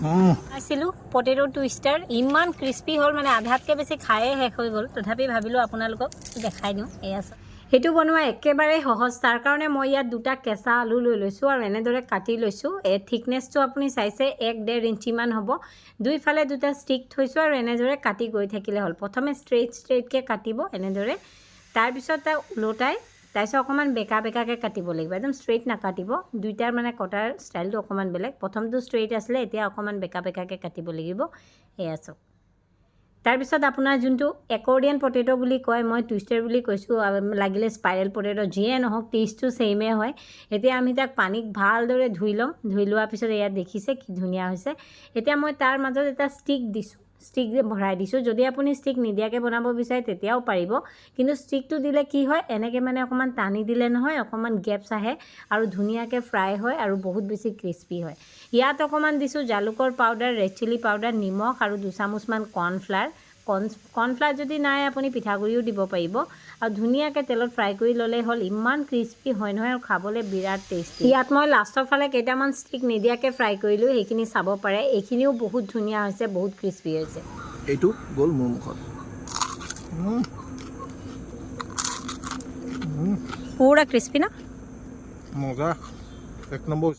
খাইছিলোঁ potato twister ইমান crispy হ'ল মানে আধাতকৈ বেছি খায়ে শেষ হৈ গ'ল তথাপি ভাবিলোঁ আপোনালোকক দেখাই দিওঁ এয়া আছে সেইটো বনোৱা একেবাৰে সহজ তাৰ কাৰণে মই ইয়াত দুটা কেঁচা আলু লৈ লৈছোঁ আৰু এনেদৰে কাটি লৈছোঁ এই থিকনেছটো আপুনি চাইছে 1.5 ইঞ্চিমান হ'ব দুইফালে দুটা ষ্টিক থৈছোঁ আৰু এনেদৰে কাটি গৈ থাকিলে হ'ল প্ৰথমে ষ্ট্ৰেইটকৈ কাটিব এনেদৰে তাৰপিছত তাৰ ওলোটাই তাৰপিছত অকণমান বেকা বেকাকৈ কাটিব লাগিব একদম ষ্ট্ৰেইট নাকাটিব দুইটাৰ মানে কটাৰ ষ্টাইলটো অকণমান বেলেগ প্ৰথমটো ষ্ট্ৰেইট আছিলে এতিয়া অকণমান বেকা বেকাকৈ কাটিব লাগিব এয়া চাওক তাৰপিছত আপোনাৰ যোনটো একৰ্ডিয়ান পটেটো বুলি কয় মই টুইষ্টাৰ বুলি কৈছোঁ লাগিলে স্পাইৰেল পটেটো যিয়ে নহওক টেষ্টটো ছেইমে হয় এতিয়া আমি তাক পানীত ভালদৰে ধুই ল'ম ধুই লোৱাৰ পিছত ইয়াত দেখিছে কি ধুনীয়া হৈছে এতিয়া মই তাৰ মাজত এটা ষ্টিক দিছোঁ ষ্টিক ভৰাই দিছোঁ যদি আপুনি ষ্টিক নিদিয়াকৈ বনাব বিচাৰে তেতিয়াও পাৰিব কিন্তু ষ্টিকটো দিলে কি হয় এনেকৈ মানে অকণমান টানি দিলে নহয় অকণমান গেপছ আহে আৰু ধুনীয়াকৈ ফ্ৰাই হয় আৰু বহুত বেছি ক্ৰিস্পি হয় ইয়াত অকণমান দিছোঁ জালুকৰ পাউডাৰ ৰেড চিলি পাউডাৰ নিমখ আৰু 2 চামুচমান কৰ্ণফ্লাৱাৰ যদি নাই আপুনি পিঠাগুড়িও দিব পাৰিব আৰু ধুনীয়াকৈ তেলত ফ্ৰাই কৰি ল'লে হ'ল ইমান ক্ৰিস্পি হয় নহয় আৰু খাবলৈ বিৰাট টেষ্টি ইয়াত মই লাষ্টৰ ফালে কেইটামান ষ্টিক নিদিয়াকৈ ফ্ৰাই কৰিলোঁ সেইখিনি চাব পাৰে এইখিনিও বহুত ধুনীয়া হৈছে বহুত ক্ৰিস্পি হৈছে এইটো গ'ল মোৰ মুখত পুৰা ক্ৰিস্পি না মজা এক নম্বৰ